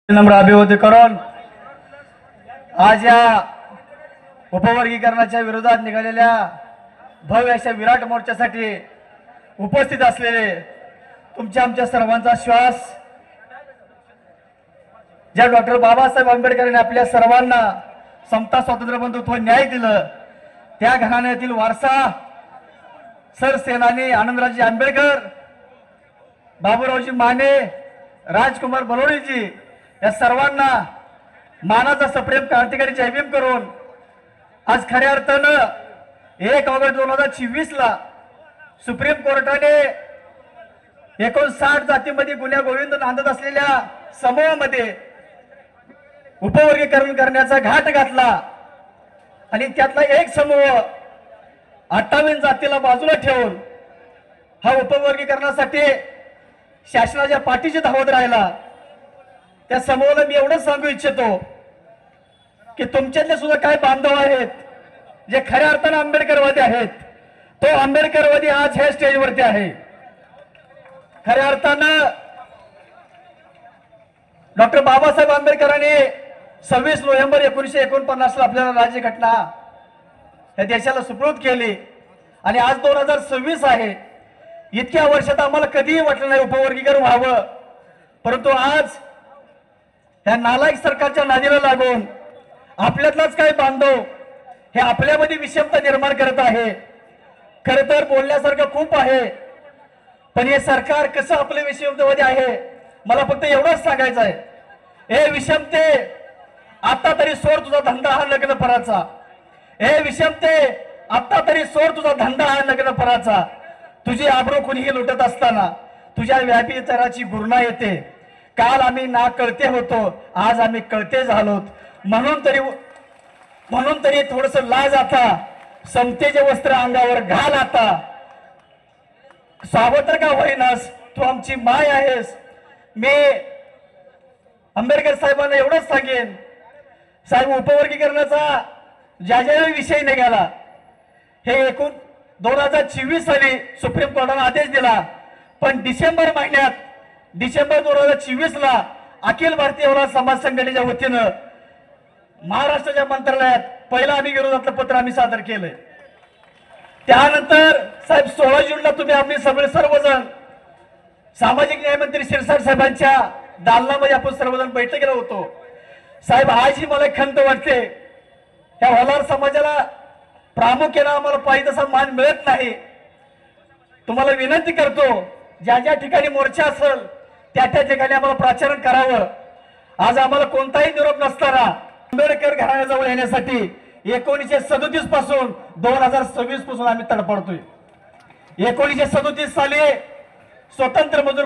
नम्र अभिवादन करून आज या उपवर्गीकरणाच्या विरोधात निघालेल्या भव्य अशा विराट मोर्चासाठी उपस्थित असलेले तुमच्या आमच्या सर्वांचा श्वास ज्या डॉक्टर बाबासाहेब आंबेडकरांनी आपल्या सर्वांना समता स्वातंत्र्य बंधुत्व न्याय दिलं त्या घराण्यातील वारसा सरसेनानी आनंदरावजी आंबेडकर, बाबूरावजी माने, राजकुमार बलोनीजी या सर्वांना मानाचा सप्रेम क्रांतिकारी जयभीम करून आज खऱ्या अर्थानं 1 ऑगस्ट 2024 ला सुप्रीम कोर्टाने 59 जातीमध्ये गुन्हा गोविंद नांदत असलेल्या समूहामध्ये उपवर्गीकरण करण्याचा घाट घातला आणि त्यातला एक समूह 58 जातीला बाजूला ठेवून हा उपवर्गीकरणासाठी शासनाच्या पाठीशी धावत राहिला। त्या समूहाला मी एवढंच सांगू इच्छितो की तुमच्यातले सुद्धा काय बांधव आहेत जे खऱ्या अर्थानं आंबेडकरवादी आहेत, तो आंबेडकरवादी आज ह्या स्टेजवरती आहे। खऱ्या अर्थानं डॉक्टर बाबासाहेब आंबेडकरांनी 26 नोव्हेंबर 1949 ला आपल्याला राज्यघटना या देशाला सुपूर्द केली आणि आज 2026 आहे। इतक्या वर्षात आम्हाला कधीही वाटलं नाही उपवर्गीकरण व्हावं, परंतु आज या नालायक सरकारच्या नादीला लागून आपल्यातलाच काही बांधव हे आपल्यामध्ये विषमता निर्माण करत आहे। खरं तर बोलण्यासारखं खूप आहे, पण हे सरकार कसं आपले विषमतेमध्ये आहे मला फक्त एवढंच सांगायचं आहे, हे विषमते आता तरी सोड तुझा धंदा हा लग्न पराचा। हे विषमते आता तरी सोड तुझा धंदा हा लग्न पराचा। तुझी आबरू कुणीही लुटत असताना तुझ्या व्यापीतराची गुरणा येते। काल आम्ही ना कळते होतो, आज आम्ही कळते झालोत। म्हणून तरी थोडस लाज आता, समतेचे वस्त्र अंगावर घाल आता। सावत्र का होईनास तू आमची माय आहेस। मी आंबेडकर साहेबांना एवढंच सांगेन, साहेब उपवर्गीकरणाचा ज्या विषय निघाला हे एकूण 2024 साली सुप्रीम कोर्टाने आदेश दिला, पण डिसेंबर 2024 ला अखिल भारतीय ओला समाज संघटनेच्या वतीनं महाराष्ट्राच्या मंत्रालयात पहिला आम्ही विरोधातलं पत्र आम्ही सादर केलंय। त्यानंतर साहेब 16 जूनला तुम्ही आम्ही सर्वजण सामाजिक न्याय मंत्री शिरसाट साहेबांच्या दालनामध्ये आपण सर्वजण बैठकीला होतो। साहेब आजही मला खंत वाटते, त्या वलार समाजाला प्रामुख्याने आम्हाला पाहिजे तसा मान मिळत नाही। तुम्हाला विनंती करतो, ज्या ज्या ठिकाणी मोर्चा असेल त्या त्या ठिकाणी आम्हाला प्राचारण करावं। आज आम्हाला कोणताही निरोप नसताना आंबेडकर घराण्याजवळ येण्यासाठी 1937 पासून 2026 पासून आम्ही तडपडतोय। 1937 साली स्वतंत्र मजूर